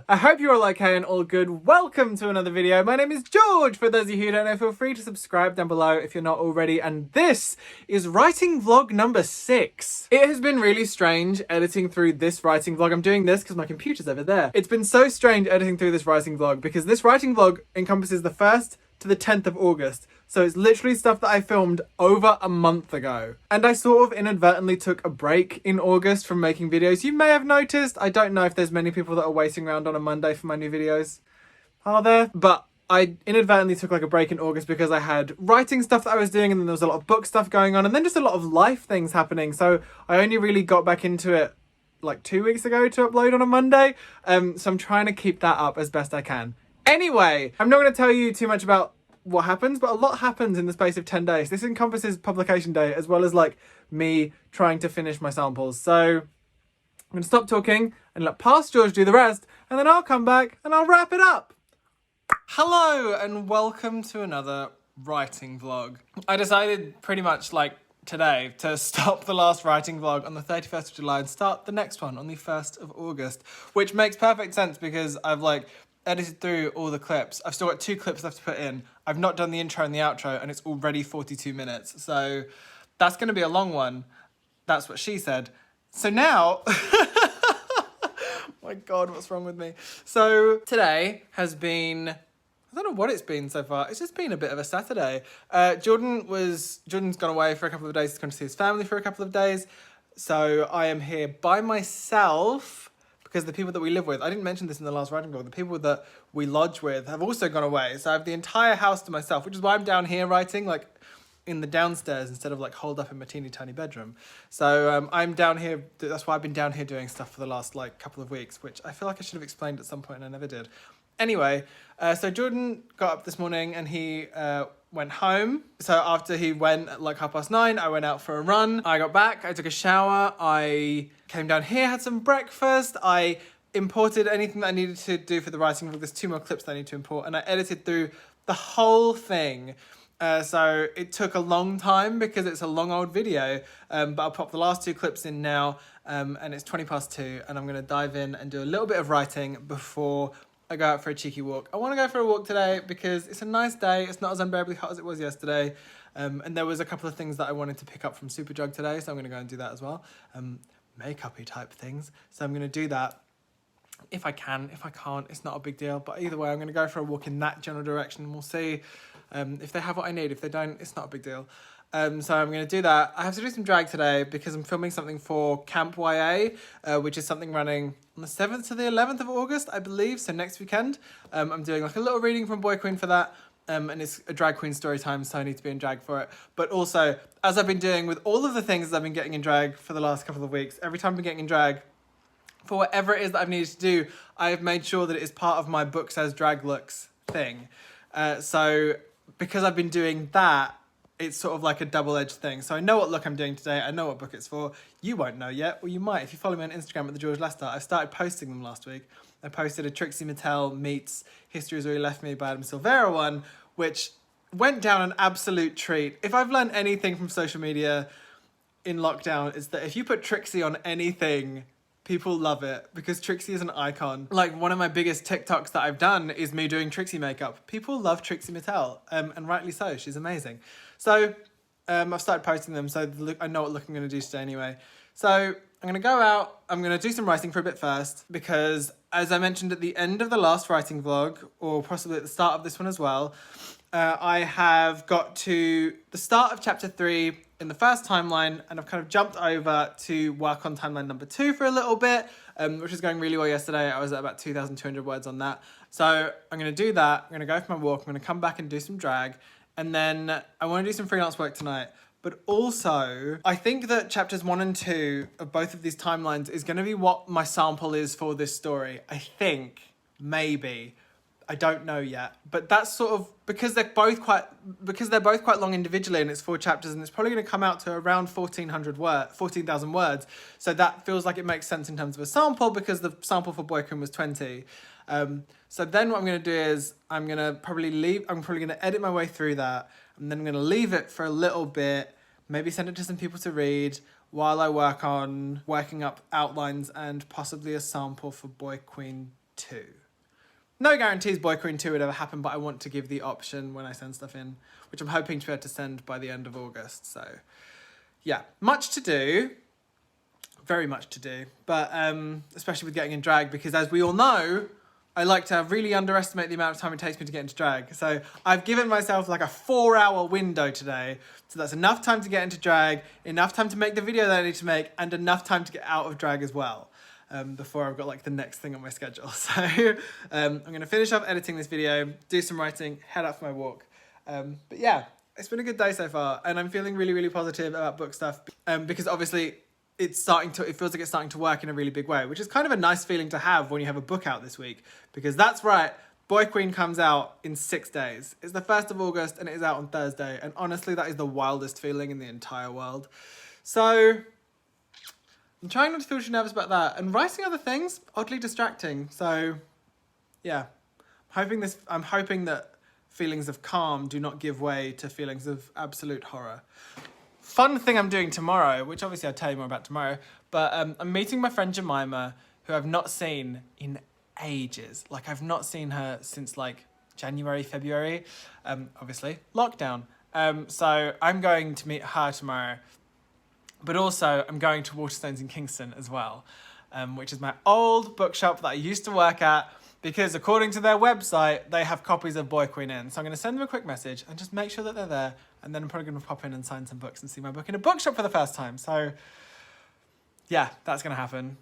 I hope you're all okay and all good. Welcome to another video. My name is George. For those of you who don't know, feel free to subscribe down below if you're not already. And this is writing vlog number 6. It has been really strange editing through this writing vlog. I'm doing this because my computer's over there. It's been so strange editing through this writing vlog because this writing vlog encompasses the 1st to the 10th of August. So it's literally stuff that I filmed over a month ago. And I sort of inadvertently took a break in August from making videos. You may have noticed. I don't know if there's many people that are waiting around on a Monday for my new videos. Are there? But I inadvertently took like a break in August because I had writing stuff that I was doing, and then there was a lot of book stuff going on, and then just a lot of life things happening. So I only really got back into it like 2 weeks ago to upload on a Monday. So I'm trying to keep that up as best I can. Anyway, I'm not going to tell you too much about what happens, but a lot happens in the space of 10 days. This encompasses publication day as well as like me trying to finish my samples. So I'm going to stop talking and let Past George do the rest, and then I'll come back and I'll wrap it up. Hello and welcome to another writing vlog. I decided pretty much like today to stop the last writing vlog on the 31st of July and start the next one on the 1st of August, which makes perfect sense because I've like edited through all the clips. I've still got 2 clips left to put in. I've not done the intro and the outro, and it's already 42 minutes. So that's going to be a long one. That's what she said. So now, my God, what's wrong with me? So today has been, I don't know what it's been so far. It's just been a bit of a Saturday. Jordan's gone away for a couple of days. He's going to see his family for a couple of days. So I am here by myself, because the people that we live with, I didn't mention this in the last writing vlog, the people that we lodge with have also gone away. So I have the entire house to myself, which is why I'm down here writing, like in the downstairs instead of like holed up in my teeny tiny bedroom. So I'm down here, that's why I've been down here doing stuff for the last like couple of weeks, which I feel like I should have explained at some point and I never did. Anyway, so Jordan got up this morning and he went home. So after he went at like 9:30, I went out for a run. I got back, I took a shower, I came down here, had some breakfast, I imported anything that I needed to do for the writing vlog. There's 2 more clips that I need to import, and I edited through the whole thing. So it took a long time because it's a long old video, but I'll pop the last 2 clips in now, and it's 2:20, and I'm gonna dive in and do a little bit of writing before I go out for a cheeky walk. I want to go for a walk today because it's a nice day. It's not as unbearably hot as it was yesterday. And there was a couple of things that I wanted to pick up from Superdrug today, so I'm going to go and do that as well. Makeup-y type things. So I'm going to do that if I can. If I can't, it's not a big deal. But either way, I'm going to go for a walk in that general direction, and we'll see if they have what I need. If they don't, it's not a big deal. So I'm going to do that. I have to do some drag today because I'm filming something for Camp YA, which is something running on the 7th to the 11th of August, I believe. So next weekend, I'm doing like a little reading from Boy Queen for that. And it's a drag queen story time, so I need to be in drag for it. But also, as I've been doing with all of the things that I've been getting in drag for the last couple of weeks, every time I've been getting in drag, for whatever it is that I've needed to do, I've made sure that it is part of my books as drag looks thing. So because I've been doing that, it's sort of like a double-edged thing. So I know what look I'm doing today. I know what book it's for. You won't know yet, or you might if you follow me on Instagram at the George Lester. I started posting them last week. I posted a Trixie Mattel meets History Has Already Left Me by Adam Silvera one, which went down an absolute treat. If I've learned anything from social media in lockdown, it's that if you put Trixie on anything, people love it because Trixie is an icon. Like one of my biggest TikToks that I've done is me doing Trixie makeup. People love Trixie Mattel, and rightly so. She's amazing. So I've started posting them, so I know what look I'm going to do today anyway. So I'm going to go out. I'm going to do some writing for a bit first because, as I mentioned at the end of the last writing vlog, or possibly at the start of this one as well, I have got to the start of chapter 3 in the first timeline, and I've kind of jumped over to work on timeline number 2 for a little bit, which is going really well yesterday. I was at about 2,200 words on that. So I'm going to do that. I'm going to go for my walk. I'm going to come back and do some drag. And then I want to do some freelance work tonight. But also, I think that chapters 1 and 2 of both of these timelines is going to be what my sample is for this story. I think, maybe. I don't know yet. But that's sort of, because they're both quite long individually, and it's 4 chapters, and it's probably going to come out to around 14,000 words. So that feels like it makes sense in terms of a sample, because the sample for Boy Queen was 20. So then what I'm going to do is I'm probably going to edit my way through that, and then I'm going to leave it for a little bit, maybe send it to some people to read while I work on working up outlines and possibly a sample for Boy Queen 2. No guarantees Boy Queen 2 would ever happen, but I want to give the option when I send stuff in, which I'm hoping to be able to send by the end of August. So yeah, much to do. Very much to do, but especially with getting in drag, because as we all know, I like to really underestimate the amount of time it takes me to get into drag. So I've given myself like a 4-hour window today. So that's enough time to get into drag, enough time to make the video that I need to make, and enough time to get out of drag as well. Before I've got like the next thing on my schedule. So I'm gonna finish off editing this video, do some writing, head out for my walk. But yeah, it's been a good day so far, and I'm feeling really, really positive about book stuff, because obviously it feels like it's starting to work in a really big way, which is kind of a nice feeling to have when you have a book out this week, because that's right, Boy Queen comes out in 6 days. It's the 1st of August and it is out on Thursday, and honestly that is the wildest feeling in the entire world. So I'm trying not to feel too nervous about that, and writing other things, oddly distracting. So yeah, I'm hoping that feelings of calm do not give way to feelings of absolute horror. Fun thing I'm doing tomorrow, which obviously I'll tell you more about tomorrow, but I'm meeting my friend Jemima, who I've not seen in ages. Like, I've not seen her since like January, February, obviously lockdown. So I'm going to meet her tomorrow, but also I'm going to Waterstones in Kingston as well, which is my old bookshop that I used to work at, because according to their website, they have copies of Boy Queen in. So I'm going to send them a quick message and just make sure that they're there. And then I'm probably going to pop in and sign some books and see my book in a bookshop for the first time. So yeah, that's going to happen.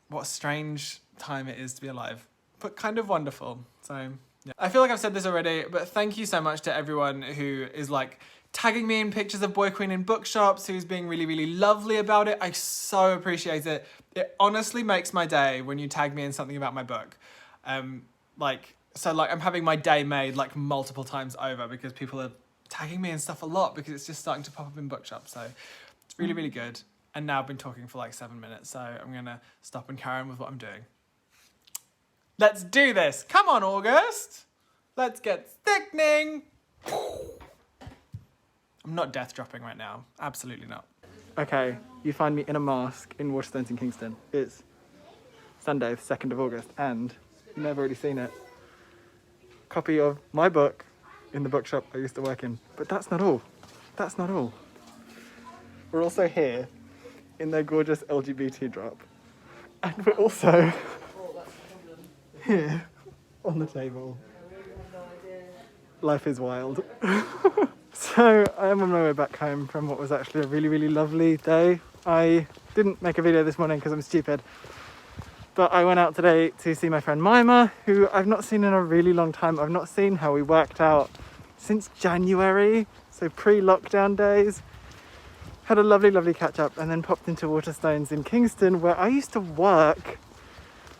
What a strange time it is to be alive, but kind of wonderful. So yeah, I feel like I've said this already, but thank you so much to everyone who is like tagging me in pictures of Boy Queen in bookshops, who's being really, really lovely about it. I so appreciate it. It honestly makes my day when you tag me in something about my book. I'm having my day made like multiple times over because people are tagging me and stuff a lot, because it's just starting to pop up in bookshops. So it's really, really good. And now I've been talking for like 7 minutes, so I'm gonna stop and carry on with what I'm doing. Let's do this. Come on, August. Let's get thickening. I'm not death dropping right now. Absolutely not. Okay, you find me in a mask in Waterstones in Kingston. It's Sunday, the 2nd of August, and you've never already seen it. Copy of my book in the bookshop I used to work in. But that's not all. That's not all. We're also here in their gorgeous LGBT drop. And we're also here on the table. Life is wild. So I am on my way back home from what was actually a really, really lovely day. I didn't make a video this morning because I'm stupid. But I went out today to see my friend Mima, who I've not seen in a really long time. I've not seen her. We worked out since January, so pre-lockdown days. Had a lovely, lovely catch up, and then popped into Waterstones in Kingston, where I used to work,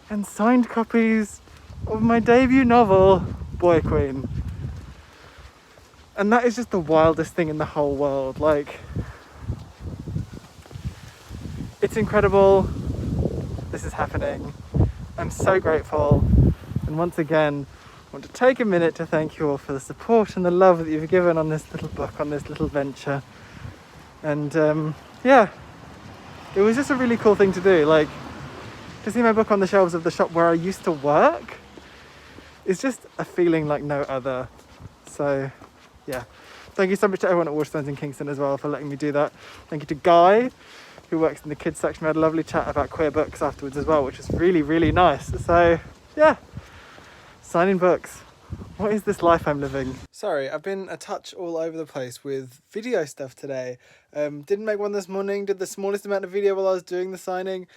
and signed copies of my debut novel, Boy Queen. And that is just the wildest thing in the whole world. Like, it's incredible. This is happening. I'm so grateful. And once again, I want to take a minute to thank you all for the support and the love that you've given on this little book, on this little venture. And yeah, it was just a really cool thing to do. Like, to see my book on the shelves of the shop where I used to work is just a feeling like no other. So yeah, thank you so much to everyone at Waterstones in Kingston as well for letting me do that. Thank you to Guy, who works in the kids section. We had a lovely chat about queer books afterwards as well, which was really, really nice. So yeah, signing books. What is this life I'm living? Sorry, I've been a touch all over the place with video stuff today. Didn't make one this morning, did the smallest amount of video while I was doing the signing.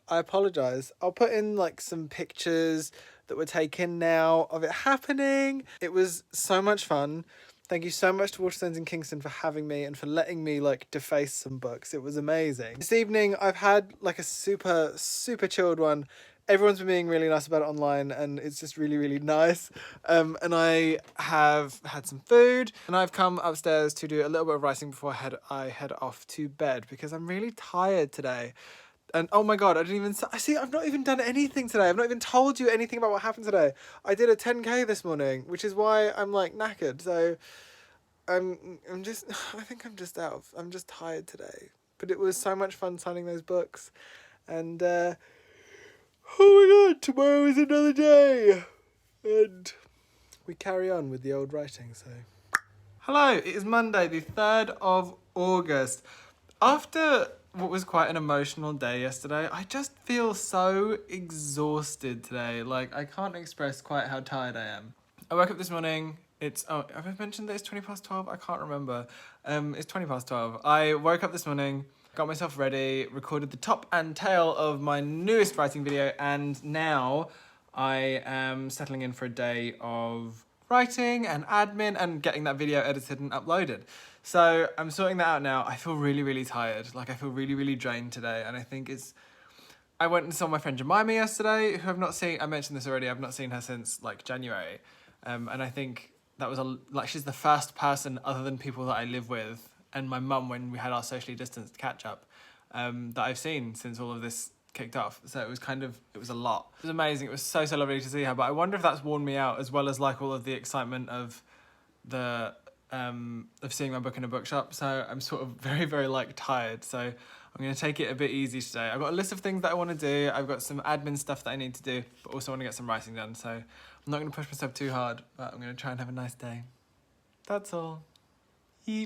I apologise. I'll put in like some pictures that were taken now of it happening. It was so much fun. Thank you so much to Waterstones in Kingston for having me and for letting me like deface some books. It was amazing. This evening I've had like a super, super chilled one. Everyone's been being really nice about it online, and it's just really, really nice. And I have had some food, and I've come upstairs to do a little bit of writing before I head off to bed, because I'm really tired today. And oh my God, I've not even done anything today. I've not even told you anything about what happened today. I did a 10K this morning, which is why I'm like knackered. So I think I'm just tired today. But it was so much fun signing those books. And Oh my god, tomorrow is another day. And we carry on with the old writing, so. Hello, it is Monday, the 3rd of August. After what was quite an emotional day yesterday, I just feel so exhausted today. Like, I can't express quite how tired I am. I woke up this morning. Have I mentioned that it's 20 past 12? I can't remember. It's 20 past 12. I woke up this morning, got myself ready, recorded the top and tail of my newest writing video, and now I am settling in for a day of writing and admin and getting that video edited and uploaded. So I'm sorting that out now. I feel really, really tired. Like, I feel really, really drained today, and I think I went and saw my friend Jemima yesterday, who I've not seen. I mentioned this already. I've not seen her since like January, and I think that was she's the first person other than people that I live with and my mum when we had our socially distanced catch up that I've seen since all of this kicked off. So it was a lot. It was amazing. It was so lovely to see her. But I wonder if that's worn me out, as well as like all of the excitement of seeing my book in a bookshop. So I'm sort of very, very like tired. So I'm going to take it a bit easy today. I've got a list of things that I want to do. I've got some admin stuff that I need to do, but also want to get some writing done. So I'm not going to push myself too hard, but I'm going to try and have a nice day. That's all.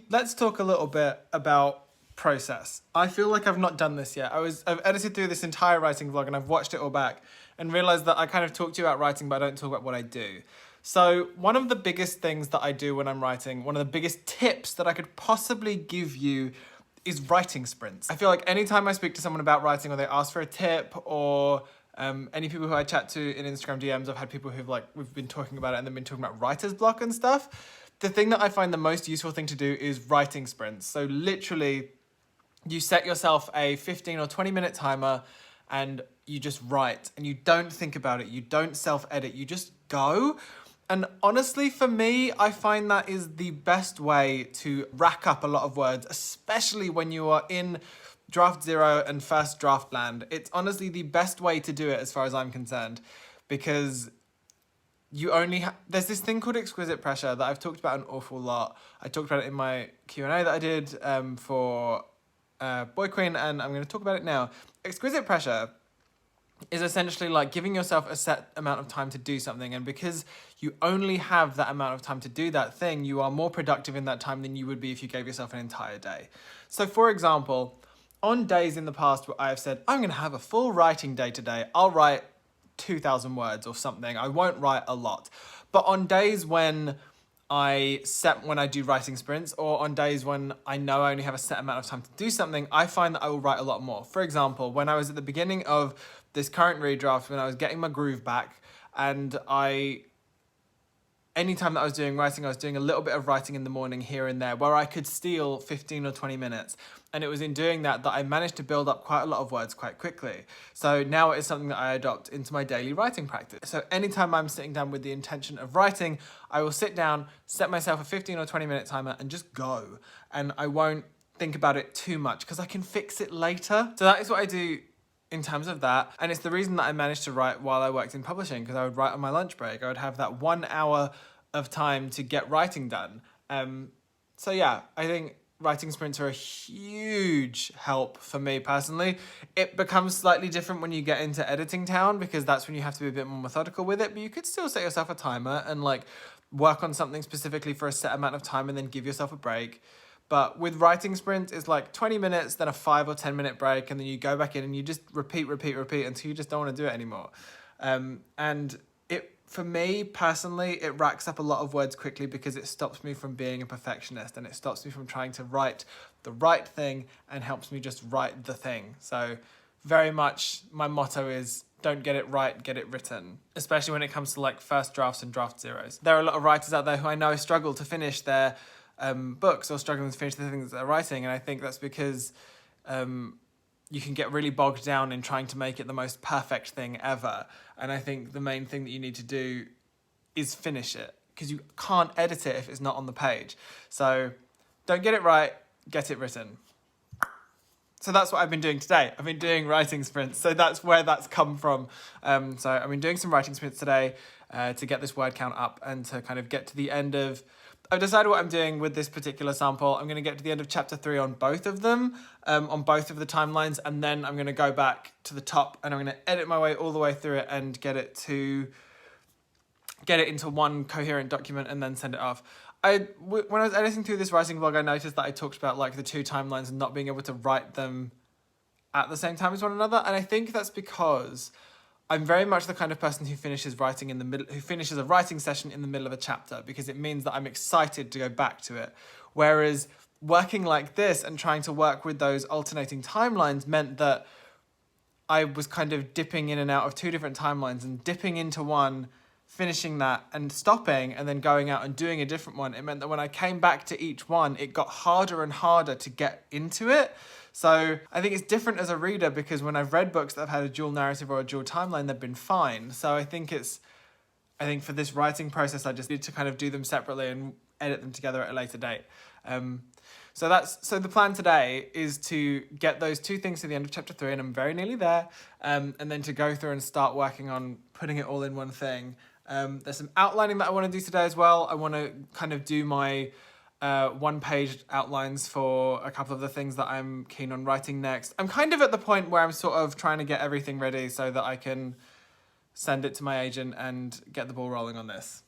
Let's talk a little bit about process. I feel like I've not done this yet. I've edited through this entire writing vlog and I've watched it all back and realised that I kind of talk to you about writing, but I don't talk about what I do. So one of the biggest things that I do when I'm writing, one of the biggest tips that I could possibly give you is writing sprints. I feel like anytime I speak to someone about writing or they ask for a tip, or any people who I chat to in Instagram DMs, I've had people who've we've been talking about it and then been talking about writer's block and stuff. The thing that I find the most useful thing to do is writing sprints. So literally, you set yourself a 15 or 20 minute timer and you just write and you don't think about it. You don't self-edit, you just go. And honestly, for me, I find that is the best way to rack up a lot of words, especially when you are in draft zero and first draft land. It's honestly the best way to do it as far as I'm concerned, because you only there's this thing called exquisite pressure that I've talked about an awful lot. I talked about it in my Q&A that I did for Boy Queen, and I'm going to talk about it now. Exquisite pressure is essentially like giving yourself a set amount of time to do something, and because you only have that amount of time to do that thing, you are more productive in that time than you would be if you gave yourself an entire day. So for example, on days in the past where I have said, I'm going to have a full writing day today, I'll write 2,000 words or something. I won't write a lot. But on days when I do writing sprints, or on days when I know I only have a set amount of time to do something, I find that I will write a lot more. For example, when I was at the beginning of this current redraft, when I was getting my groove back, and anytime that I was doing writing, I was doing a little bit of writing in the morning here and there, where I could steal 15 or 20 minutes. And it was in doing that I managed to build up quite a lot of words quite quickly. So now it is something that I adopt into my daily writing practice. So anytime I'm sitting down with the intention of writing, I will sit down, set myself a 15 or 20 minute timer and just go. And I won't think about it too much because I can fix it later. So that is what I do in terms of that. And it's the reason that I managed to write while I worked in publishing, because I would write on my lunch break. I would have that 1 hour of time to get writing done. So yeah, I think writing sprints are a huge help for me personally. It becomes slightly different when you get into editing town, because that's when you have to be a bit more methodical with it, but you could still set yourself a timer and work on something specifically for a set amount of time and then give yourself a break. But with writing sprints, it's 20 minutes, then a 5 or 10 minute break, and then you go back in and you just repeat until you just don't want to do it anymore. And for me personally, it racks up a lot of words quickly because it stops me from being a perfectionist, and it stops me from trying to write the right thing and helps me just write the thing. So very much my motto is don't get it right, get it written, especially when it comes to first drafts and draft zeros. There are a lot of writers out there who I know struggle to finish their books or struggling to finish the things that they're writing, and I think that's because you can get really bogged down in trying to make it the most perfect thing ever. And I think the main thing that you need to do is finish it, because you can't edit it if it's not on the page. So don't get it right, get it written. So that's what I've been doing today. I've been doing writing sprints. So that's where that's come from. So I've been doing some writing sprints today to get this word count up and to kind of get to the end of I've decided what I'm doing with this particular sample. I'm going to get to the end of chapter 3 on both of them, on both of the timelines, and then I'm going to go back to the top and I'm going to edit my way all the way through it and get it into one coherent document and then send it off. When I was editing through this writing vlog, I noticed that I talked about like the two timelines and not being able to write them at the same time as one another, and I think that's because I'm very much the kind of person who finishes writing in the middle, who finishes a writing session in the middle of a chapter, because it means that I'm excited to go back to it. Whereas working like this and trying to work with those alternating timelines meant that I was kind of dipping in and out of two different timelines and dipping into one, finishing that and stopping and then going out and doing a different one. It meant that when I came back to each one, it got harder and harder to get into it. So I think it's different as a reader, because when I've read books that have had a dual narrative or a dual timeline, they've been fine. So I think for this writing process, I just need to kind of do them separately and edit them together at a later date. So the plan today is to get those two things to the end of chapter 3, and I'm very nearly there, and then to go through and start working on putting it all in one thing. There's some outlining that I want to do today as well. I want to kind of do my one-page outlines for a couple of the things that I'm keen on writing next. I'm kind of at the point where I'm sort of trying to get everything ready so that I can send it to my agent and get the ball rolling on this.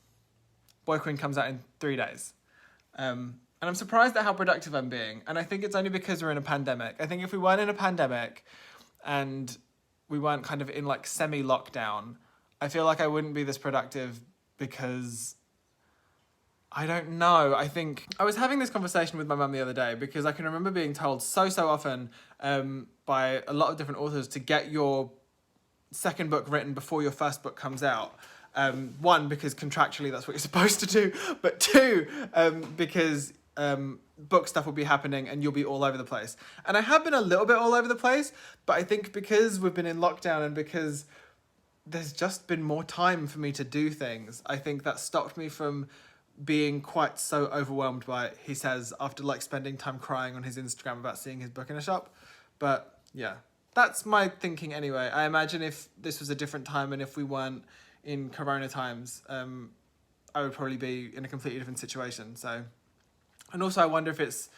Boy Queen comes out in 3 days. And I'm surprised at how productive I'm being. And I think it's only because we're in a pandemic. I think if we weren't in a pandemic and we weren't kind of in like semi-lockdown, I feel like I wouldn't be this productive, because I don't know. I think I was having this conversation with my mum the other day, because I can remember being told so often by a lot of different authors to get your second book written before your first book comes out. One, because contractually that's what you're supposed to do, but two, because book stuff will be happening and you'll be all over the place. And I have been a little bit all over the place, but I think because we've been in lockdown and because there's just been more time for me to do things, I think that stopped me from being quite so overwhelmed by it, he says, after like spending time crying on his Instagram about seeing his book in a shop. But yeah, that's my thinking anyway. I imagine if this was a different time and if we weren't in Corona times, I would probably be in a completely different situation. So, and also I wonder if it's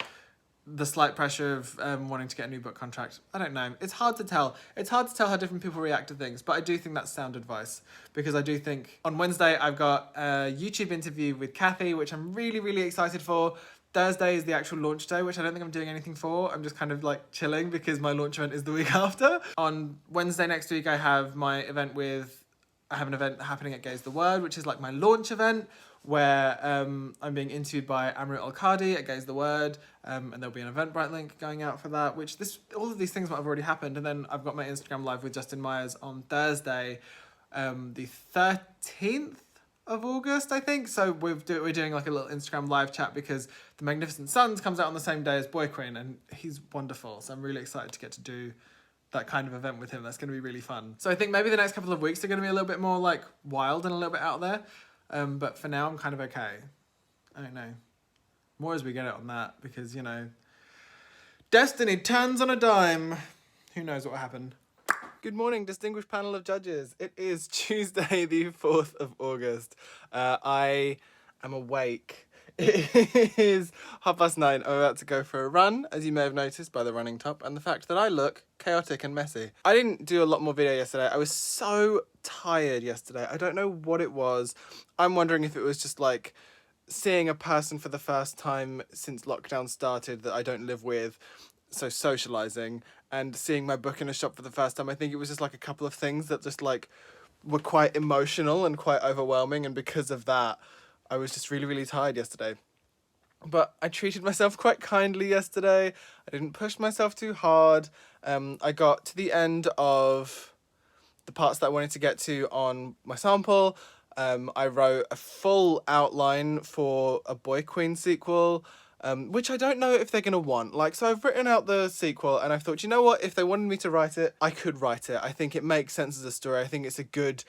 the slight pressure of wanting to get a new book contract. I don't know. It's hard to tell. It's hard to tell how different people react to things, but I do think that's sound advice, because I do think on Wednesday I've got a YouTube interview with Kathy, which I'm really excited for. Thursday is the actual launch day, which I don't think I'm doing anything for. I'm just kind of like chilling because my launch event is the week after. On Wednesday next week, I have an event happening at Gaze the Word, which is like my launch event, where I'm being interviewed by Amrit Al-Qadi at Gaze the Word, and there'll be an Eventbrite link going out for that, all of these things might have already happened. And then I've got my Instagram live with Justin Myers on Thursday, the 13th of August, I think. So we're doing like a little Instagram live chat, because The Magnificent Sons comes out on the same day as Boy Queen, and he's wonderful. So I'm really excited to get to do that kind of event with him. That's going to be really fun. So I think maybe the next couple of weeks are going to be a little bit more like wild and a little bit out there. But for now, I'm kind of okay. I don't know. More as we get it on that, because, you know, destiny turns on a dime. Who knows what will happen. Good morning, distinguished panel of judges. It is Tuesday, the 4th of August. I am awake. It is 9:30. I'm about to go for a run, as you may have noticed by the running top and the fact that I look chaotic and messy. I didn't do a lot more video yesterday. I was so tired yesterday. I don't know what it was. I'm wondering if it was just like seeing a person for the first time since lockdown started that I don't live with, so socializing, and seeing my book in a shop for the first time. I think it was just like a couple of things that just like were quite emotional and quite overwhelming, and because of that I was just really tired yesterday. But I treated myself quite kindly yesterday. I didn't push myself too hard. I got to the end of the parts that I wanted to get to on my sample. I wrote a full outline for a Boy Queen sequel, which I don't know if they're going to want. So I've written out the sequel and I thought, you know what, if they wanted me to write it, I could write it. I think it makes sense as a story. I think it's a good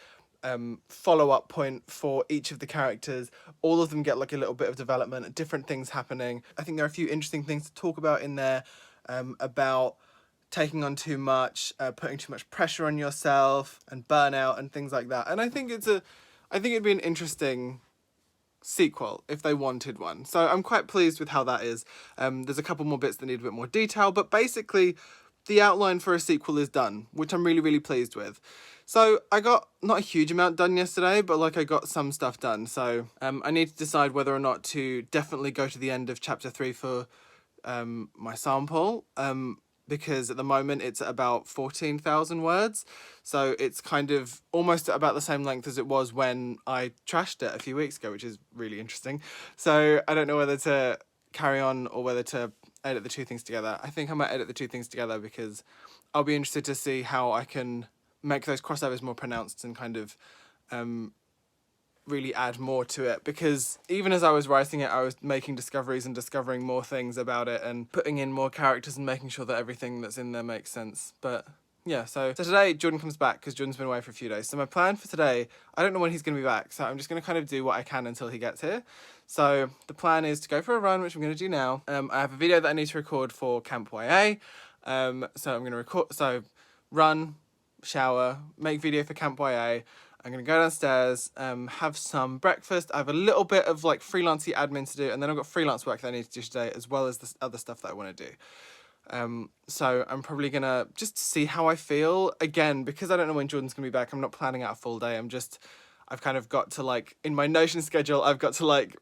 follow-up point for each of the characters. All of them get like a little bit of development, different things happening. I think there are a few interesting things to talk about in there, about taking on too much, putting too much pressure on yourself, and burnout and things like that. And I think it'd be an interesting sequel if they wanted one. So I'm quite pleased with how that is. There's a couple more bits that need a bit more detail, but basically the outline for a sequel is done, which I'm really, really pleased with. So I got not a huge amount done yesterday, but like I got some stuff done. So I need to decide whether or not to definitely go to the end of chapter 3 for my sample. Because at the moment it's at about 14,000 words. So it's kind of almost about the same length as it was when I trashed it a few weeks ago, which is really interesting. So I don't know whether to carry on or whether to edit the two things together. I think I might edit the two things together because I'll be interested to see how I can make those crossovers more pronounced and kind of really add more to it, because even as I was writing it, I was making discoveries and discovering more things about it and putting in more characters and making sure that everything that's in there makes sense. But yeah, so today Jordan comes back because Jordan's been away for a few days. So my plan for today, I don't know when he's going to be back, so I'm just going to kind of do what I can until he gets here. So the plan is to go for a run, which I'm going to do now. I have a video that I need to record for Camp YA. So I'm going to run, shower, make video for Camp YA. I'm going to go downstairs, have some breakfast. I have a little bit of like freelancey admin to do, and then I've got freelance work that I need to do today, as well as the other stuff that I want to do. So I'm probably going to just see how I feel. Again, because I don't know when Jordan's going to be back, I'm not planning out a full day. I've kind of got to like, in my Notion schedule, I've got to like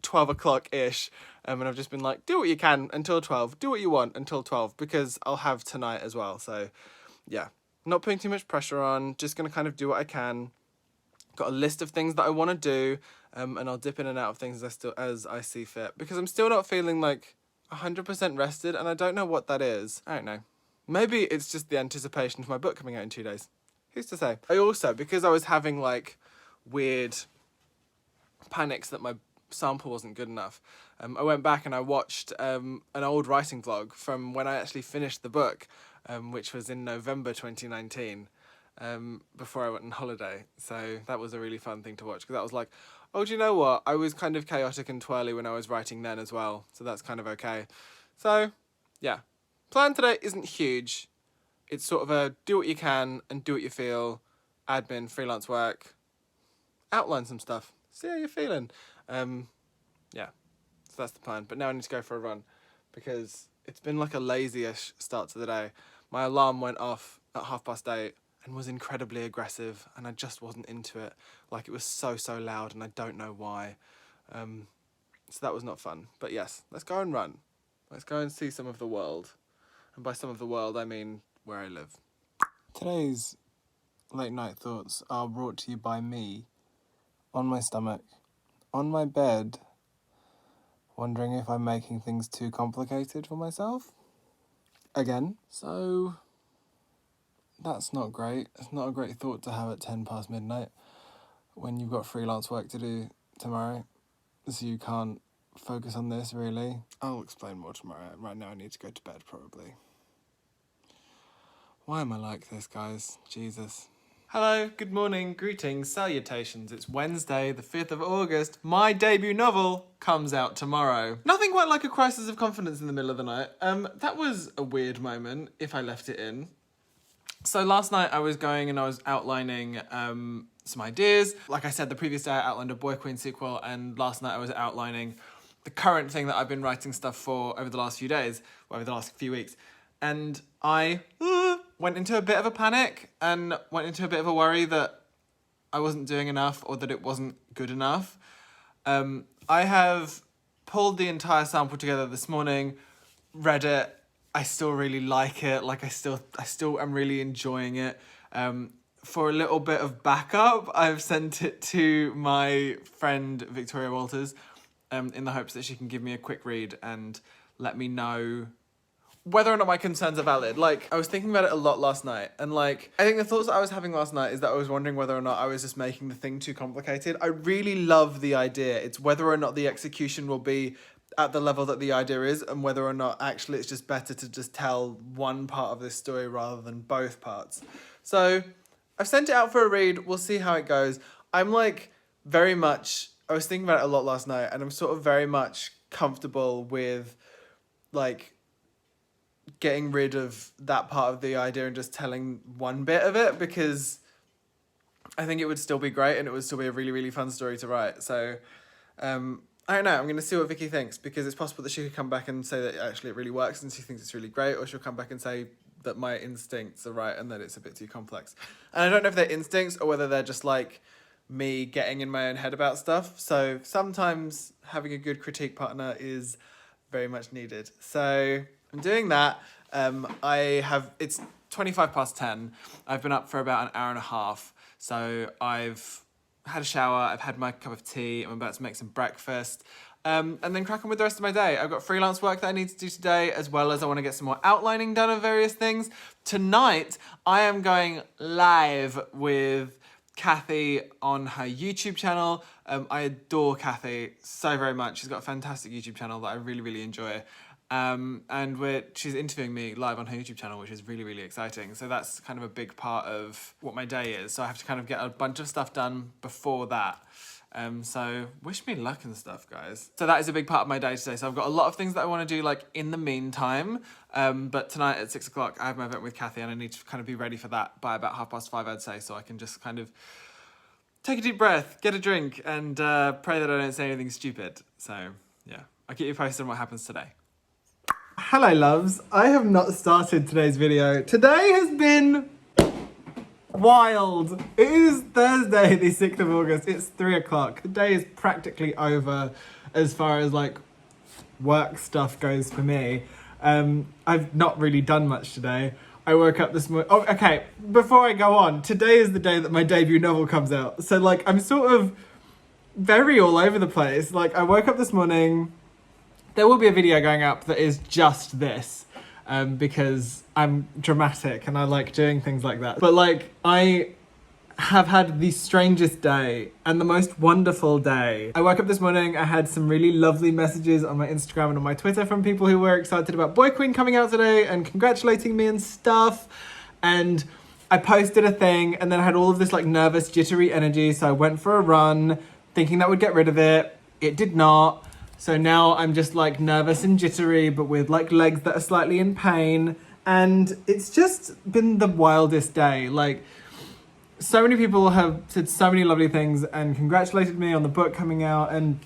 12 o'clock-ish. And I've just been like, do what you can until 12. Do what you want until 12, because I'll have tonight as well. So yeah, not putting too much pressure on, just going to kind of do what I can. Got a list of things that I want to do, and I'll dip in and out of things as I see fit, because I'm still not feeling like 100% rested, and I don't know what that is. I don't know. Maybe it's just the anticipation of my book coming out in 2 days. Who's to say? I also, because I was having like weird panics that my sample wasn't good enough, I went back and I watched an old writing vlog from when I actually finished the book, which was in November 2019. Before I went on holiday. So that was a really fun thing to watch, because that was like, oh, do you know what? I was kind of chaotic and twirly when I was writing then as well. So that's kind of okay. So yeah, plan today isn't huge. It's sort of a do what you can and do what you feel, admin, freelance work, outline some stuff, see how you're feeling. Yeah, so that's the plan. But now I need to go for a run, because it's been like a lazy-ish start to the day. My alarm went off at 8:30. And was incredibly aggressive, and I just wasn't into it. Like, it was so loud, and I don't know why. So that was not fun. But yes, let's go and run. Let's go and see some of the world. And by some of the world, I mean where I live. Today's late night thoughts are brought to you by me, on my stomach, on my bed, wondering if I'm making things too complicated for myself. Again. So that's not great. It's not a great thought to have at 10 past midnight when you've got freelance work to do tomorrow, so you can't focus on this, really. I'll explain more tomorrow. Right now I need to go to bed, probably. Why am I like this, guys? Jesus. Hello, good morning, greetings, salutations. It's Wednesday, the 5th of August. My debut novel comes out tomorrow. Nothing quite like a crisis of confidence in the middle of the night. That was a weird moment, if I left it in. So last night I was going and I was outlining some ideas. Like I said, the previous day I outlined a Boy Queen sequel, and last night I was outlining the current thing that I've been writing stuff for over the last few days, or over the last few weeks. And I went into a bit of a panic and went into a bit of a worry that I wasn't doing enough or that it wasn't good enough. I have pulled the entire sample together this morning, read it. I still really like it. Like I still am really enjoying it. For a little bit of backup, I've sent it to my friend Victoria Walters, in the hopes that she can give me a quick read and let me know whether or not my concerns are valid. Like, I was thinking about it a lot last night, and like, I think the thoughts that I was having last night is that I was wondering whether or not I was just making the thing too complicated. I really love the idea. It's whether or not the execution will be at the level that the idea is, and whether or not actually it's just better to just tell one part of this story rather than both parts. So I've sent it out for a read. We'll see how it goes. I'm like very much, I was thinking about it a lot last night, and I'm sort of very much comfortable with like getting rid of that part of the idea and just telling one bit of it, because I think it would still be great and it would still be a really, really fun story to write. So I don't know, I'm going to see what Vicky thinks, because it's possible that she could come back and say that actually it really works and she thinks it's really great, or she'll come back and say that my instincts are right and that it's a bit too complex. And I don't know if they're instincts or whether they're just like me getting in my own head about stuff. So sometimes having a good critique partner is very much needed. So I'm doing that. It's 10:25. I've been up for about an hour and a half. So I've had a shower, I've had my cup of tea, I'm about to make some breakfast. And then crack on with the rest of my day. I've got freelance work that I need to do today, as well as I want to get some more outlining done of various things. Tonight, I am going live with Kathy on her YouTube channel. I adore Kathy so very much. She's got a fantastic YouTube channel that I really, really enjoy. And she's interviewing me live on her YouTube channel, which is really, really exciting. So that's kind of a big part of what my day is. So I have to kind of get a bunch of stuff done before that. So wish me luck and stuff, guys. So that is a big part of my day today. So I've got a lot of things that I want to do like in the meantime. But tonight at 6 o'clock, I have my event with Kathy and I need to kind of be ready for that by about 5:30, I'd say. So I can just kind of take a deep breath, get a drink, and pray that I don't say anything stupid. So yeah, I'll keep you posted on what happens today. Hello, loves. I have not started today's video. Today has been wild. It is Thursday, the 6th of August. It's 3 o'clock. The day is practically over as far as like work stuff goes for me. I've not really done much today. I woke up this morning. Oh, okay. Before I go on, today is the day that my debut novel comes out. So like, I'm sort of very all over the place. Like, I woke up this morning. There will be a video going up that is just this, because I'm dramatic and I like doing things like that. But like, I have had the strangest day and the most wonderful day. I woke up this morning, I had some really lovely messages on my Instagram and on my Twitter from people who were excited about Boy Queen coming out today and congratulating me and stuff. And I posted a thing and then I had all of this like nervous, jittery energy. So I went for a run thinking that would get rid of it. It did not. So now I'm just like nervous and jittery, but with like legs that are slightly in pain. And it's just been the wildest day. Like, so many people have said so many lovely things and congratulated me on the book coming out. And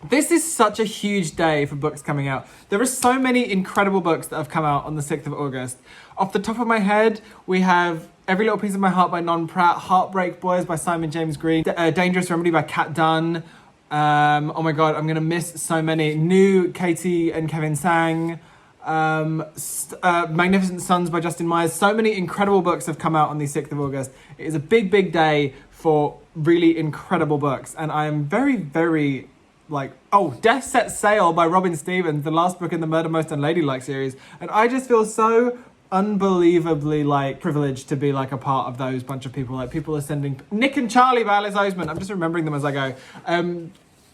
this is such a huge day for books coming out. There are so many incredible books that have come out on the 6th of August. Off the top of my head, we have Every Little Piece of My Heart by Non Pratt, Heartbreak Boys by Simon James Green, Dangerous Remedy by Kat Dunn. Oh my god, I'm gonna miss so many. New Katie and Kevin Sang, Magnificent Sons by Justin Myers. So many incredible books have come out on the 6th of August. It is a big, big day for really incredible books. And I am very, very like, oh, Death Set Sail by Robin Stevens, the last book in the Murder Most Unladylike series. And I just feel so unbelievably like privileged to be like a part of those bunch of people. Like, people are sending Nick and Charlie by Alice Oseman. I'm just remembering them as I go.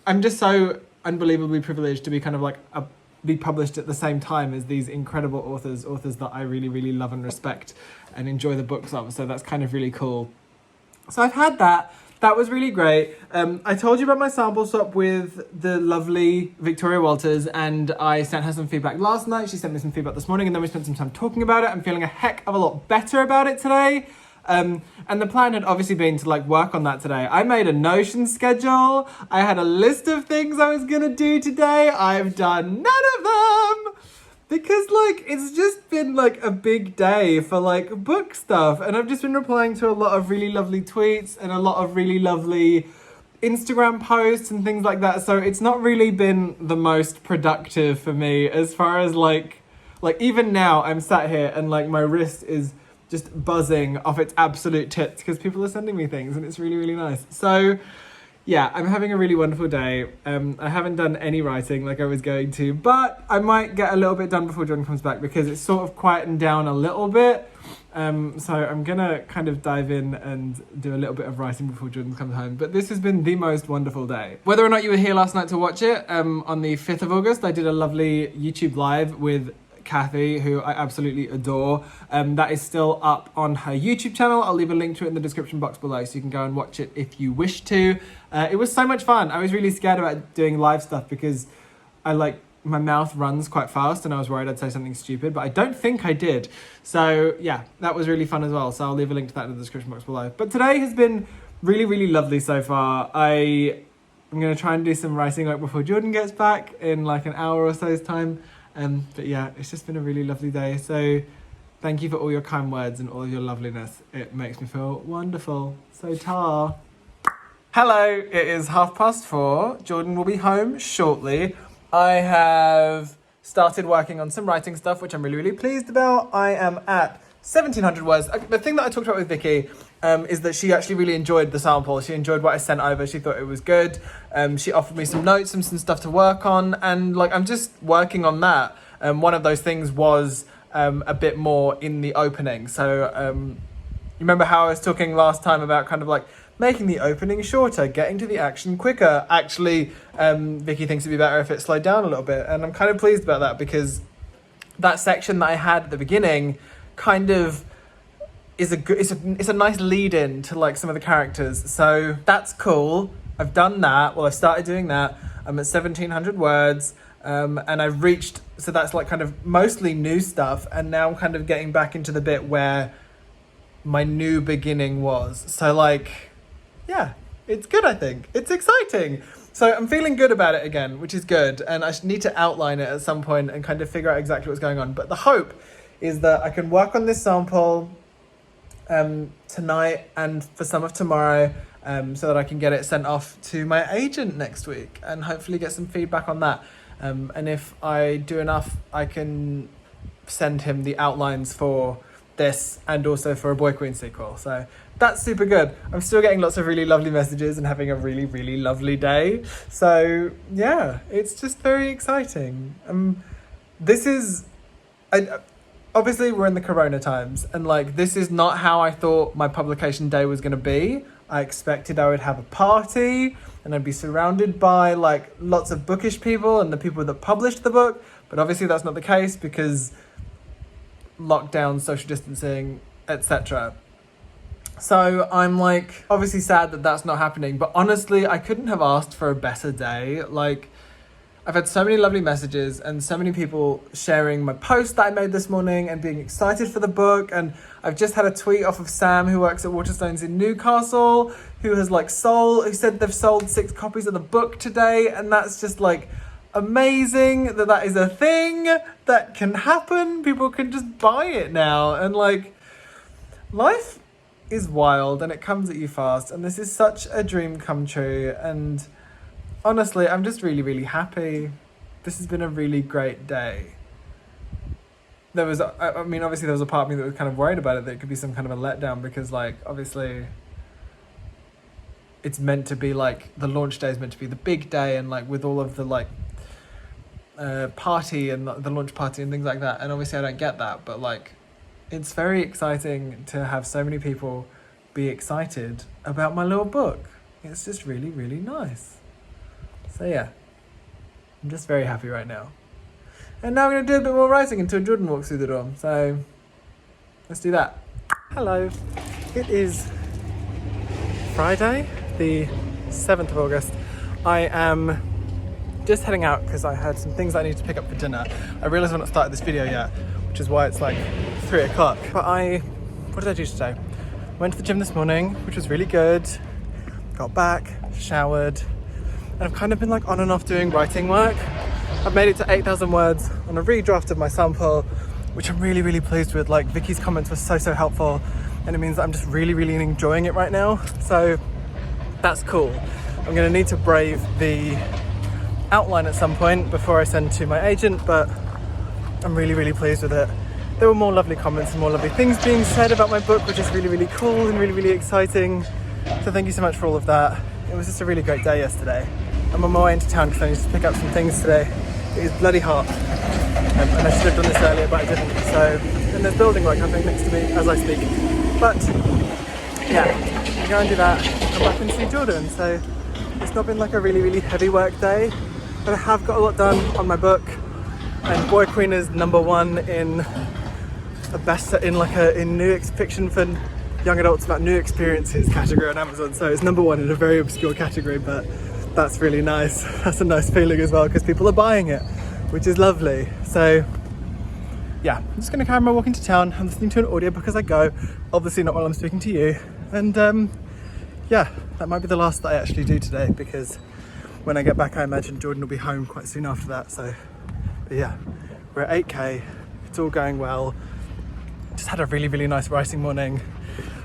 I'm just so unbelievably privileged to be kind of like be published at the same time as these incredible authors that I really, really love and respect and enjoy the books of. So that's kind of really cool. So I've had that. That was really great. I told you about my sample swap with the lovely Victoria Walters, and I sent her some feedback last night. She sent me some feedback this morning, and then we spent some time talking about it. I'm feeling a heck of a lot better about it today. And the plan had obviously been to like work on that today. I made a Notion schedule. I had a list of things I was gonna do today. I've done none of them because like it's just been like a big day for like book stuff, and I've just been replying to a lot of really lovely tweets and a lot of really lovely Instagram posts and things like that. So it's not really been the most productive for me as far as like even now I'm sat here and like my wrist is just buzzing off its absolute tits because people are sending me things and it's really, really nice. So yeah, I'm having a really wonderful day. I haven't done any writing like I was going to, but I might get a little bit done before Jordan comes back because it's sort of quietened down a little bit. So I'm gonna kind of dive in and do a little bit of writing before Jordan comes home. But this has been the most wonderful day. Whether or not you were here last night to watch it, on the 5th of August, I did a lovely YouTube live with Kathy, who I absolutely adore. That is still up on her YouTube channel. I'll leave a link to it in the description box below so you can go and watch it if you wish to. It was so much fun. I was really scared about doing live stuff because my mouth runs quite fast and I was worried I'd say something stupid, but I don't think I did. So yeah, that was really fun as well. So I'll leave a link to that in the description box below. But today has been really, really lovely so far. I I'm going to try and do some writing like before Jordan gets back in like an hour or so's time. But yeah, it's just been a really lovely day. So thank you for all your kind words and all of your loveliness. It makes me feel wonderful. So ta. Hello, it is 4:30. Jordan will be home shortly. I have started working on some writing stuff, which I'm really, really pleased about. I am at 1,700 words. The thing that I talked about with Vicky is that she actually really enjoyed the sample. She enjoyed what I sent over. She thought it was good. She offered me some notes and some stuff to work on. And like, I'm just working on that. One of those things was a bit more in the opening. So you remember how I was talking last time about kind of like making the opening shorter, getting to the action quicker. Actually, Vicky thinks it'd be better if it slowed down a little bit. And I'm kind of pleased about that because that section that I had at the beginning kind of is it's a nice lead-in to like some of the characters. So that's cool. I've done that. Well, I've started doing that. I'm at 1,700 words. And I've reached, so that's like kind of mostly new stuff. And now I'm kind of getting back into the bit where my new beginning was. So like, yeah, it's good, I think. It's exciting. So I'm feeling good about it again, which is good. And I need to outline it at some point and kind of figure out exactly what's going on. But the hope is that I can work on this sample tonight and for some of tomorrow so that I can get it sent off to my agent next week and hopefully get some feedback on that. And if I do enough, I can send him the outlines for this and also for a Boy Queen sequel. So that's super good. I'm still getting lots of really lovely messages and having a really, really lovely day. So yeah, it's just very exciting. This is... Obviously, we're in the corona times, and like, this is not how I thought my publication day was going to be. I expected I would have a party, and I'd be surrounded by like lots of bookish people and the people that published the book, but obviously that's not the case because lockdown, social distancing, etc. So I'm like, obviously sad that that's not happening, but honestly, I couldn't have asked for a better day. Like, I've had so many lovely messages and so many people sharing my post that I made this morning and being excited for the book. And I've just had a tweet off of Sam, who works at Waterstones in Newcastle, who said they've sold 6 copies of the book today. And that's just like amazing that is a thing that can happen. People can just buy it now. And like, life is wild and it comes at you fast. And this is such a dream come true. And honestly, I'm just really, really happy. This has been a really great day. Obviously there was a part of me that was kind of worried about it, that it could be some kind of a letdown because like, obviously it's meant to be like, the launch day is meant to be the big day and like with all of the like party and the launch party and things like that. And obviously I don't get that, but like, it's very exciting to have so many people be excited about my little book. It's just really, really nice. So yeah, I'm just very happy right now. And now I'm going to do a bit more writing until Jordan walks through the door. So let's do that. Hello. It is Friday, the 7th of August. I am just heading out because I had some things I need to pick up for dinner. I realised I've not started this video yet, which is why it's like 3 o'clock. But what did I do today? Went to the gym this morning, which was really good. Got back, showered. And I've kind of been like on and off doing writing work. I've made it to 8,000 words on a redraft of my sample, which I'm really, really pleased with. Like, Vicky's comments were so helpful, and it means that I'm just really, really enjoying it right now. So that's cool. I'm gonna need to brave the outline at some point before I send to my agent, but I'm really, really pleased with it. There were more lovely comments and more lovely things being said about my book, which is really, really cool and really, really exciting. So thank you so much for all of that. It was just a really great day yesterday. I'm on my way into town because I need to pick up some things today. It is bloody hot. And I should have done this earlier, but I didn't. So, and there's building work happening next to me as I speak. But yeah, I'm going to do that, come back and see Jordan. So it's not been like a really, really heavy work day, but I have got a lot done on my book. And Boy Queen is #1 in new fiction for young adults about new experiences category on Amazon. So it's #1 in a very obscure category, but that's really nice. That's a nice feeling as well because people are buying it, which is lovely. So yeah, I'm just gonna carry my walk into town. I'm listening to an audiobook as I go, obviously not while I'm speaking to you. And yeah, that might be the last that I actually do today because when I get back, I imagine Jordan will be home quite soon after that. So, but yeah, we're at 8K. It's all going well. Just had a really, really nice writing morning.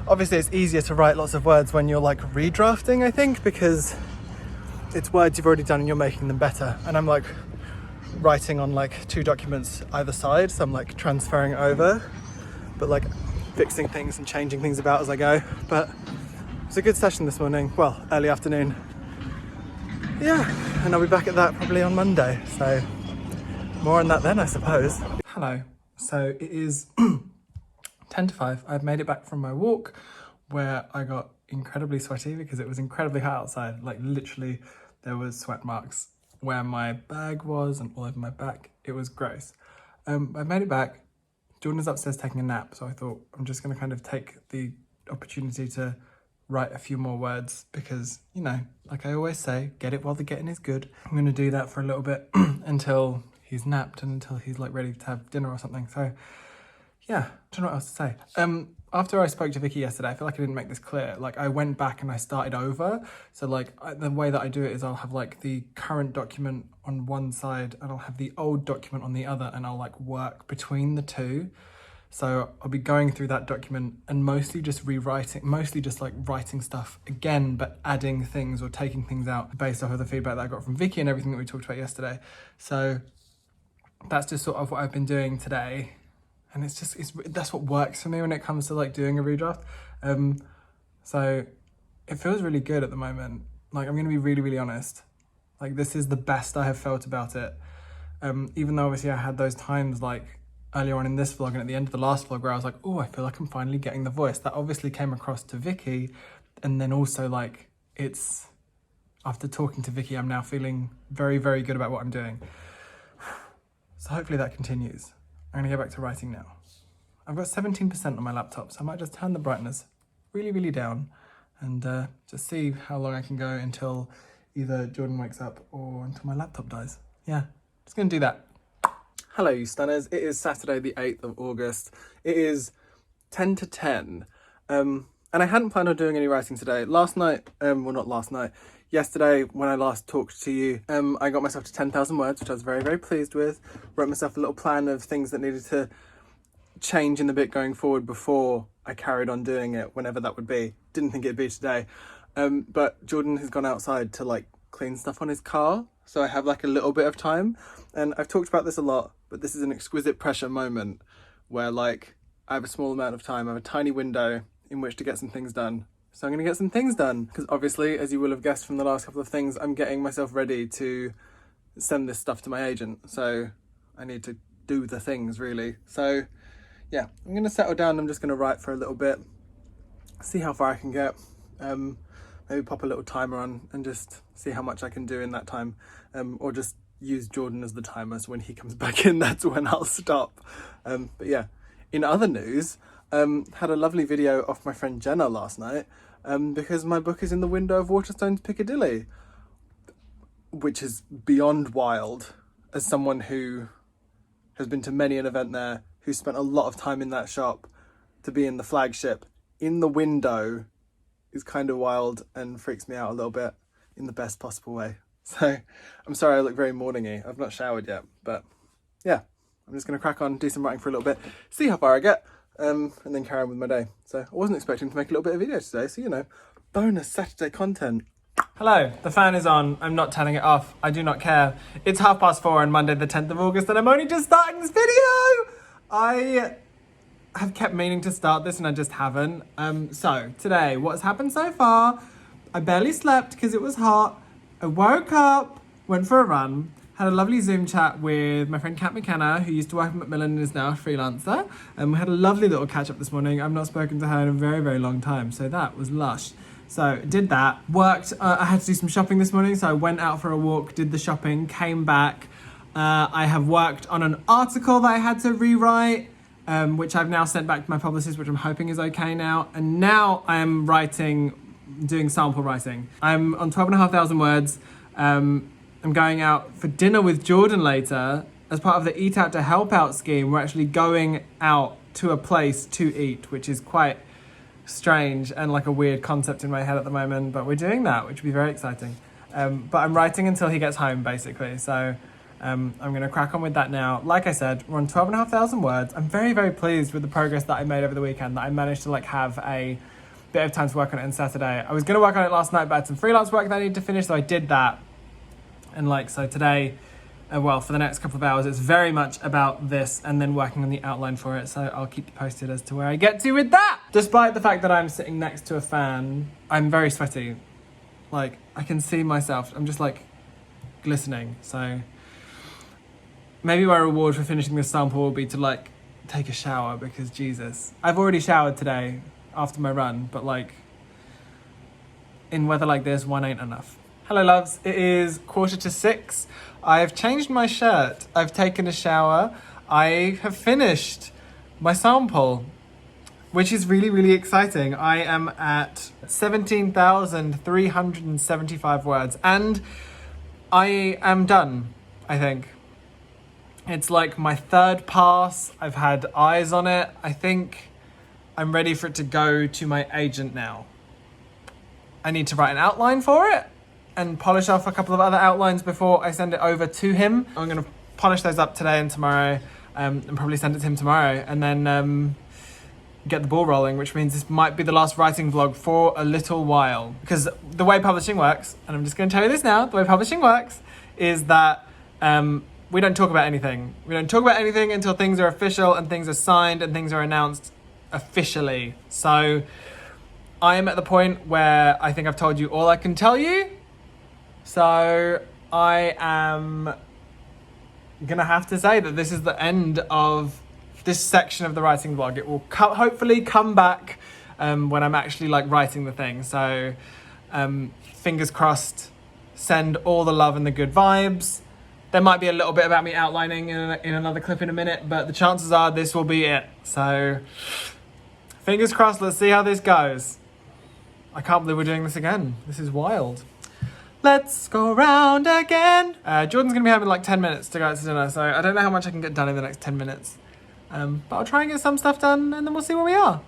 Obviously, it's easier to write lots of words when you're like redrafting, I think, because it's words you've already done and you're making them better. And I'm like writing on like 2 documents either side, so I'm like transferring over, but like fixing things and changing things about as I go. But it was a good session this morning, well, early afternoon. Yeah, and I'll be back at that probably on Monday, so more on that then, I suppose. Hello. So it is 10 to 5. I've made it back from my walk where I got incredibly sweaty because it was incredibly hot outside. Like literally there was sweat marks where my bag was and all over my back. It was gross. I made it back. Jordan is upstairs taking a nap, so I thought I'm just going to kind of take the opportunity to write a few more words because, you know, like I always say, get it while the getting is good. I'm going to do that for a little bit until he's napped and until he's like ready to have dinner or something. So yeah, I don't know what else to say. After I spoke to Vicky yesterday, I feel like I didn't make this clear. Like I went back and I started over. So like the way that I do it is I'll have like the current document on one side and I'll have the old document on the other, and I'll like work between the two. So I'll be going through that document and mostly just rewriting, mostly just like writing stuff again, but adding things or taking things out based off of the feedback that I got from Vicky and everything that we talked about yesterday. So that's just sort of what I've been doing today. And that's what works for me when it comes to like doing a redraft. So it feels really good at the moment. Like I'm gonna be really, really honest. Like this is the best I have felt about it. Even though obviously I had those times like earlier on in this vlog and at the end of the last vlog where I was like, oh, I feel like I'm finally getting the voice. That obviously came across to Vicky. And then also like after talking to Vicky, I'm now feeling very, very good about what I'm doing. So hopefully that continues. I'm gonna go back to writing now. I've got 17% on my laptop, so I might just turn the brightness really, really down and just see how long I can go until either Jordan wakes up or until my laptop dies. Yeah, just gonna do that. Hello, you stunners. It is Saturday, the 8th of August. It is 10 to 10. And I hadn't planned on doing any writing today. Last night, well, not last night, yesterday when I last talked to you, I got myself to 10,000 words, which I was very, very pleased with. Wrote myself a little plan of things that needed to change in the bit going forward before I carried on doing it, whenever that would be. Didn't think it'd be today. But Jordan has gone outside to like clean stuff on his car. So I have like a little bit of time. And I've talked about this a lot, but this is an exquisite pressure moment where like I have a small amount of time. I have a tiny window in which to get some things done. So I'm going to get some things done because obviously, as you will have guessed from the last couple of things, I'm getting myself ready to send this stuff to my agent. So I need to do the things really. So yeah, I'm going to settle down. I'm just going to write for a little bit, see how far I can get. Maybe pop a little timer on and just see how much I can do in that time. Or just use Jordan as the timer. So when he comes back in, that's when I'll stop. But yeah, in other news, had a lovely video off my friend Jenna last night because my book is in the window of Waterstones Piccadilly, which is beyond wild as someone who has been to many an event there, who spent a lot of time in that shop. To be in the flagship in the window is kind of wild and freaks me out a little bit in the best possible way. So I'm sorry I look very morning-y. I've not showered yet, but yeah, I'm just going to crack on, do some writing for a little bit, see how far I get, and then carry on with my day. So I wasn't expecting to make a little bit of video today, so you know, bonus Saturday content. Hello, the fan is on. I'm not turning it off. I do not care. It's 4:30 on Monday the 10th of August and I'm only just starting this video! I have kept meaning to start this and I just haven't. So today, what's happened so far? I barely slept because it was hot. I woke up, went for a run, had a lovely Zoom chat with my friend Kat McKenna, who used to work at Macmillan and is now a freelancer. And we had a lovely little catch up this morning. I've not spoken to her in a very, very long time. So that was lush. So did that, worked, I had to do some shopping this morning. So I went out for a walk, did the shopping, came back. I have worked on an article that I had to rewrite, which I've now sent back to my publicist, which I'm hoping is okay now. And now I am doing sample writing. I'm on 12,500 words. I'm going out for dinner with Jordan later. As part of the Eat Out to Help Out scheme, we're actually going out to a place to eat, which is quite strange and like a weird concept in my head at the moment, but we're doing that, which will be very exciting. But I'm writing until he gets home, basically. So I'm going to crack on with that now. Like I said, we're on 12,500 words. I'm very, very pleased with the progress that I made over the weekend, that I managed to like have a bit of time to work on it on Saturday. I was going to work on it last night, but I had some freelance work that I needed to finish, so I did that. And like, so today, well, for the next couple of hours, it's very much about this and then working on the outline for it. So I'll keep you posted as to where I get to with that. Despite the fact that I'm sitting next to a fan, I'm very sweaty. Like, I can see myself. I'm just like glistening. So maybe my reward for finishing this sample will be to like take a shower, because Jesus. I've already showered today after my run, but like in weather like this, one ain't enough. Hello loves, it is 6:15. I've changed my shirt, I've taken a shower, I have finished my sample, which is really, really exciting. I am at 17,375 words and I am done, I think. It's like my third pass, I've had eyes on it. I think I'm ready for it to go to my agent now. I need to write an outline for it and polish off a couple of other outlines before I send it over to him. I'm gonna polish those up today and tomorrow, and probably send it to him tomorrow, and then get the ball rolling, which means this might be the last writing vlog for a little while. Because the way publishing works, and I'm just gonna tell you this now, the way publishing works is that we don't talk about anything. We don't talk about anything until things are official and things are signed and things are announced officially. So I am at the point where I think I've told you all I can tell you. So I am gonna have to say that this is the end of this section of the writing vlog. It will hopefully come back when I'm actually like writing the thing. So fingers crossed, send all the love and the good vibes. There might be a little bit about me outlining in another clip in a minute, but the chances are this will be it. So fingers crossed, let's see how this goes. I can't believe we're doing this again. This is wild. Let's go round again. Jordan's gonna be having like 10 minutes to go out to dinner, so I don't know how much I can get done in the next 10 minutes. But I'll try and get some stuff done and then we'll see where we are.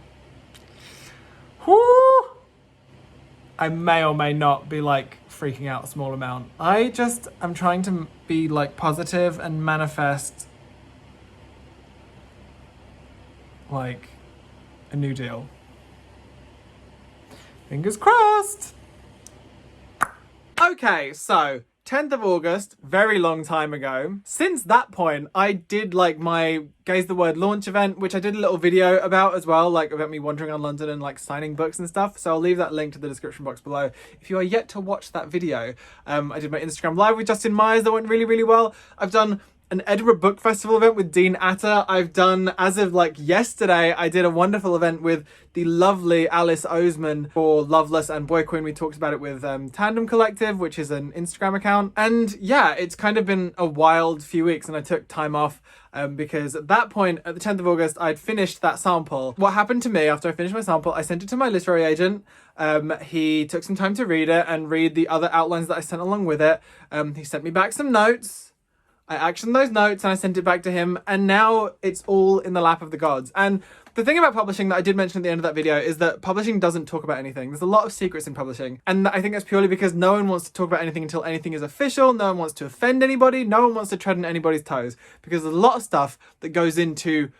Whoo! I may or may not be like freaking out a small amount. I'm trying to be like positive and manifest like a new deal. Fingers crossed. Okay, so 10th of August, very long time ago. Since that point, I did like my Gaze the Word launch event, which I did a little video about as well, like about me wandering around London and like signing books and stuff. So I'll leave that link to the description box below. If you are yet to watch that video, I did my Instagram live with Justin Myers that went really, really well. I've done an Edinburgh Book Festival event with Dean Atter. I've done, as of like yesterday, I did a wonderful event with the lovely Alice Oseman for Loveless and Boy Queen. We talked about it with Tandem Collective, which is an Instagram account. And yeah, it's kind of been a wild few weeks and I took time off because at that point, at the 10th of August, I'd finished that sample. What happened to me after I finished my sample, I sent it to my literary agent. He took some time to read it and read the other outlines that I sent along with it. He sent me back some notes. I actioned those notes and I sent it back to him, and now it's all in the lap of the gods. And the thing about publishing that I did mention at the end of that video is that publishing doesn't talk about anything. There's a lot of secrets in publishing. And I think that's purely because no one wants to talk about anything until anything is official. No one wants to offend anybody. No one wants to tread on anybody's toes, because there's a lot of stuff that goes into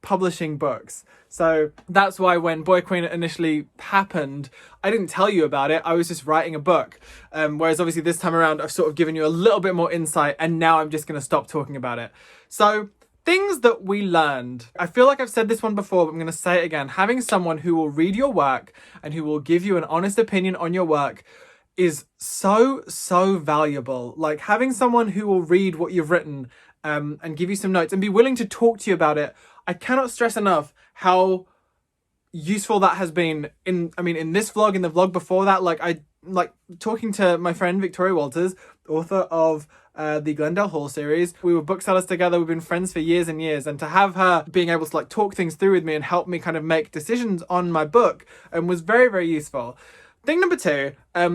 publishing books. So that's why when Boy Queen initially happened, I didn't tell you about it. I was just writing a book. Whereas obviously this time around, I've sort of given you a little bit more insight, and now I'm just going to stop talking about it. So things that we learned. I feel like I've said this one before, but I'm going to say it again. Having someone who will read your work and who will give you an honest opinion on your work is so, so valuable. Like having someone who will read what you've written and give you some notes and be willing to talk to you about it. I cannot stress enough how useful that has been in this vlog, in the vlog before that. Like talking to my friend Victoria Walters, author of the Glendale Hall series. We were booksellers together. We've been friends for years and years. And to have her being able to like talk things through with me and help me kind of make decisions on my book was very, very useful. Thing number two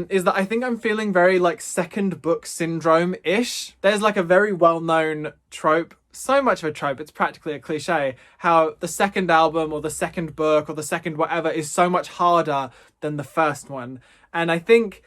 is that I think I'm feeling very like second book syndrome-ish. There's like a very well-known trope, so much of a trope, it's practically a cliche, how the second album or the second book or the second whatever is so much harder than the first one. And I think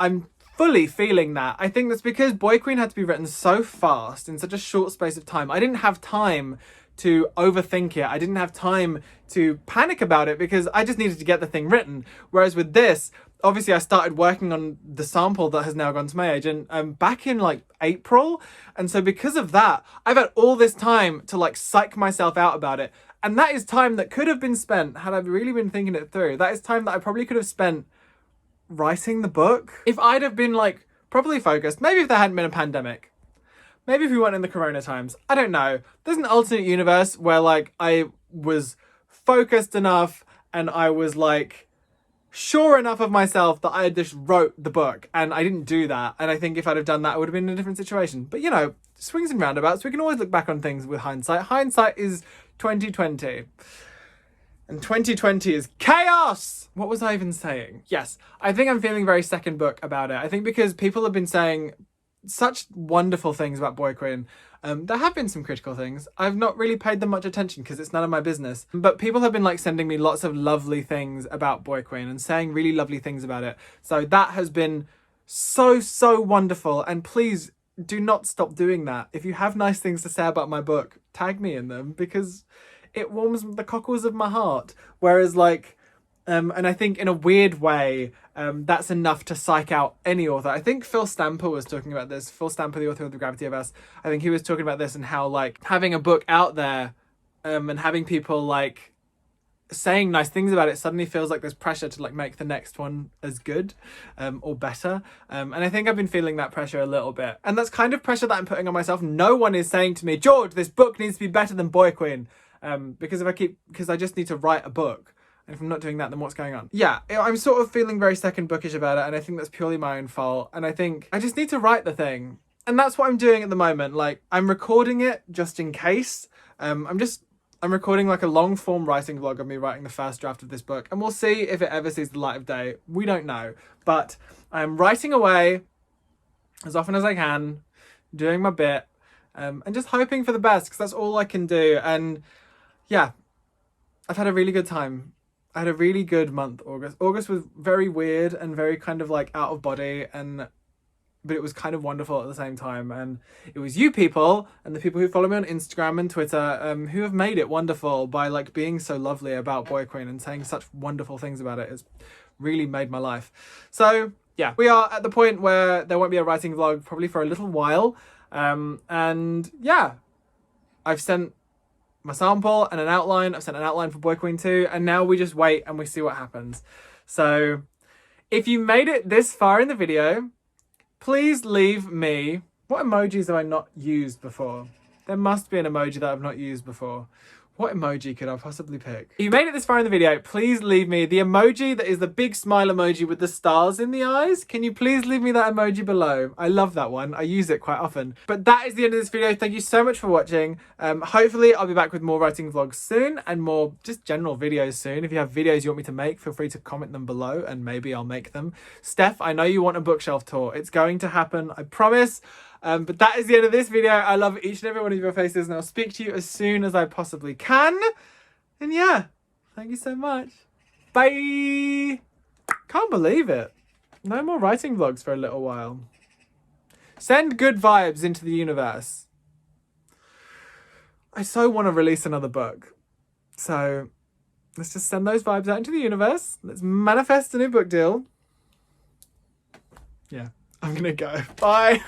I'm fully feeling that. I think that's because Boy Queen had to be written so fast in such a short space of time. I didn't have time to overthink it. I didn't have time to panic about it because I just needed to get the thing written. Whereas with this, obviously I started working on the sample that has now gone to my agent back in like April. And so because of that, I've had all this time to like psych myself out about it. And that is time that could have been spent, had I really been thinking it through, that is time that I probably could have spent writing the book. If I'd have been like properly focused, maybe if there hadn't been a pandemic, maybe if we weren't in the corona times, I don't know. There's an alternate universe where like I was focused enough and I was like sure enough of myself that I just wrote the book, and I didn't do that. And I think if I'd have done that, I would have been in a different situation. But you know, swings and roundabouts, we can always look back on things with hindsight. Hindsight is 2020. And 2020 is chaos! What was I even saying? Yes, I think I'm feeling very second book about it. I think because people have been saying such wonderful things about Boy Queen. There have been some critical things. I've not really paid them much attention because it's none of my business. But people have been like sending me lots of lovely things about Boy Queen and saying really lovely things about it. So that has been so wonderful. And please do not stop doing that. If you have nice things to say about my book, tag me in them because it warms the cockles of my heart. Whereas like, and I think in a weird way, that's enough to psych out any author. I think Phil Stamper was talking about this. Phil Stamper, the author of The Gravity of Us, I think he was talking about this and how like having a book out there and having people like saying nice things about it suddenly feels like there's pressure to like make the next one as good or better. And I think I've been feeling that pressure a little bit. And that's kind of pressure that I'm putting on myself. No one is saying to me, George, this book needs to be better than Boy Queen. Because I just need to write a book. And if I'm not doing that, then what's going on? Yeah, I'm sort of feeling very second bookish about it. And I think that's purely my own fault. And I think I just need to write the thing. And that's what I'm doing at the moment. Like, I'm recording it just in case. I'm recording like a long form writing vlog of me writing the first draft of this book. And we'll see if it ever sees the light of day. We don't know. But I'm writing away as often as I can, doing my bit, and just hoping for the best because that's all I can do. And yeah, I've had a really good time. I had a really good month, August. August was very weird and very kind of like out of body, but it was kind of wonderful at the same time. And it was you people and the people who follow me on Instagram and Twitter who have made it wonderful by like being so lovely about Boy Queen and saying such wonderful things about it. It's really made my life. So yeah, we are at the point where there won't be a writing vlog probably for a little while. And yeah, I've sent my sample and an outline. I've sent an outline for Boy Queen 2, and now we just wait and we see what happens. So if you made it this far in the video, please leave me... What emojis have I not used before? There must be an emoji that I've not used before. What emoji could I possibly pick? If you made it this far in the video, please leave me the emoji that is the big smile emoji with the stars in the eyes. Can you please leave me that emoji below? I love that one. I use it quite often. But that is the end of this video. Thank you so much for watching. Hopefully I'll be back with more writing vlogs soon and more just general videos soon. If you have videos you want me to make, feel free to comment them below and maybe I'll make them. Steph, I know you want a bookshelf tour. It's going to happen, I promise. But that is the end of this video. I love each and every one of your faces and I'll speak to you as soon as I possibly can. And yeah, thank you so much. Bye. Can't believe it. No more writing vlogs for a little while. Send good vibes into the universe. I so want to release another book. So let's just send those vibes out into the universe. Let's manifest a new book deal. Yeah, I'm gonna go. Bye.